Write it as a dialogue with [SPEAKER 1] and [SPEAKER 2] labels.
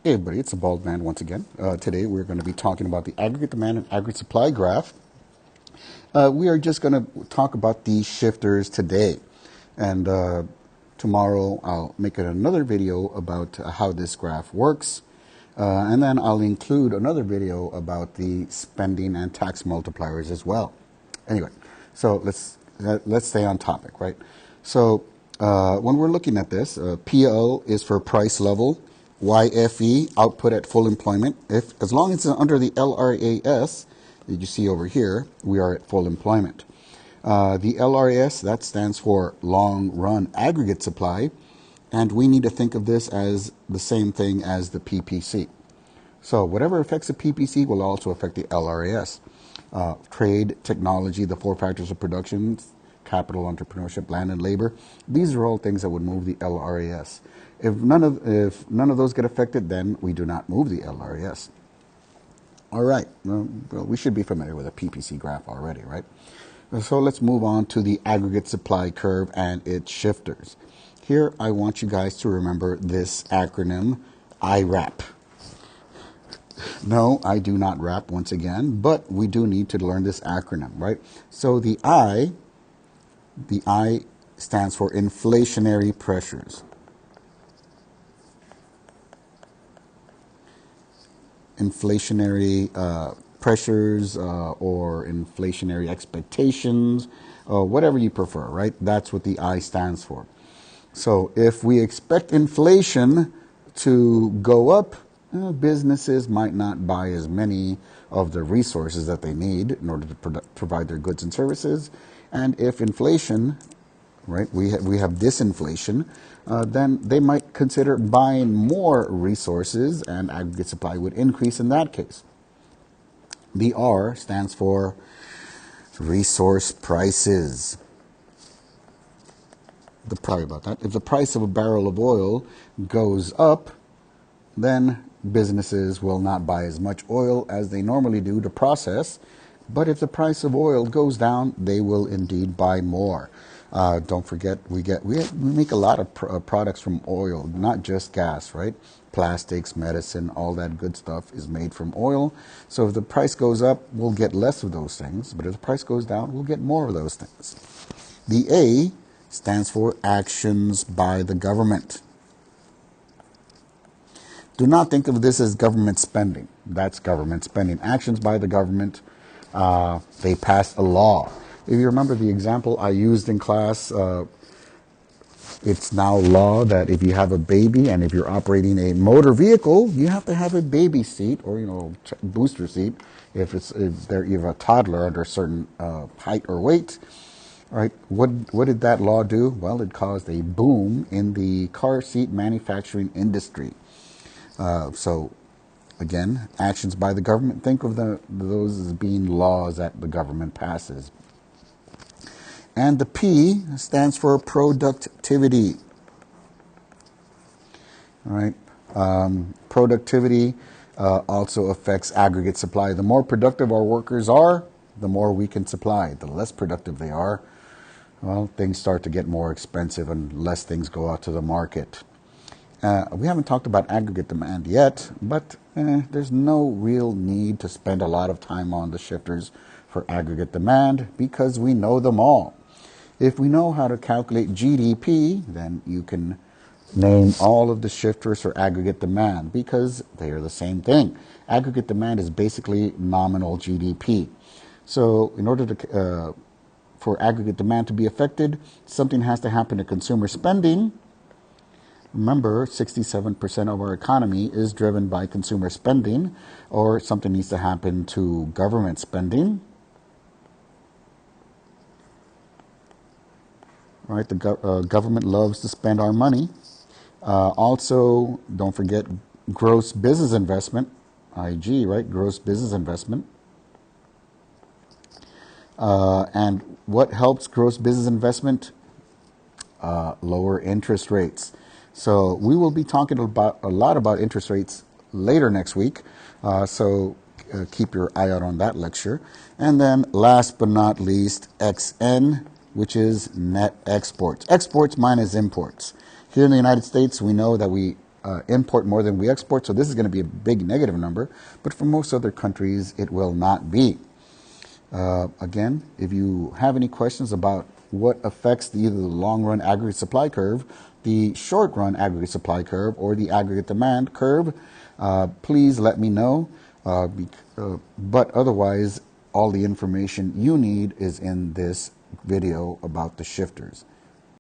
[SPEAKER 1] Hey everybody, it's a bald man once again. Today we're going to be talking about the aggregate demand and aggregate supply graph. We are just going to talk about the shifters today. And tomorrow I'll make another video about how this graph works. And then I'll include another video about the spending and tax multipliers as well. Anyway, so let's stay on topic, right? So when we're looking at this, PL is for price level. YFE, output at full employment. As long as it's under the LRAS, that you see over here, we are at full employment. The LRAS, that stands for long run aggregate supply, and we need to think of this as the same thing as the PPC. So whatever affects the PPC will also affect the LRAS. Trade, technology, the four factors of production, capital, entrepreneurship, land, and labor. These are all things that would move the LRAS. If none of those get affected, then we do not move the LRAS. All right. Well, we should be familiar with a PPC graph already, right? So let's move on to the aggregate supply curve and its shifters. Here, I want you guys to remember this acronym, IRAP. No, I do not rap once again, but we do need to learn this acronym, right? So the I stands for inflationary pressures. Inflationary pressures or inflationary expectations, whatever you prefer, right? That's what the I stands for. So if we expect inflation to go up, businesses might not buy as many of the resources that they need in order to provide their goods and services. And if inflation, right, we have disinflation, then they might consider buying more resources, and aggregate supply would increase in that case. The R stands for resource prices. Sorry about that. If the price of a barrel of oil goes up, then businesses will not buy as much oil as they normally do to process. But if the price of oil goes down, they will indeed buy more. Don't forget, we make a lot of products from oil, not just gas, right? Plastics, medicine, all that good stuff is made from oil. So if the price goes up, we'll get less of those things. But if the price goes down, we'll get more of those things. The A stands for actions by the government. Do not think of this as government spending. That's government spending. Actions by the government. They passed a law. If you remember the example I used in class, it's now law that if you have a baby and if you're operating a motor vehicle, you have to have a baby seat or booster seat if you have a toddler under a certain height or weight. Right? What did that law do? Well, it caused a boom in the car seat manufacturing industry. So, again, actions by the government. Think of those as being laws that the government passes. And the P stands for productivity. All right. Productivity also affects aggregate supply. The more productive our workers are, the more we can supply. The less productive they are, well, things start to get more expensive and less things go out to the market. We haven't talked about aggregate demand yet, but there's no real need to spend a lot of time on the shifters for aggregate demand because we know them all. If we know how to calculate GDP, then you can name all of the shifters for aggregate demand because they are the same thing. Aggregate demand is basically nominal GDP. So in order to for aggregate demand to be affected, something has to happen to consumer spending. Remember, 67% of our economy is driven by consumer spending, or something needs to happen to government spending. Right, the government loves to spend our money. Also, don't forget gross business investment, IG, right? Gross business investment. And what helps gross business investment? Lower interest rates. So we will be talking a lot about interest rates later next week. So keep your eye out on that lecture. And then last but not least, XN, which is net exports. Exports minus imports. Here in the United States, we know that we import more than we export, so this is going to be a big negative number, but for most other countries, it will not be. Again, if you have any questions about what affects either the long-run aggregate supply curve, the short-run aggregate supply curve, or the aggregate demand curve, please let me know. But otherwise, all the information you need is in this video about the shifters.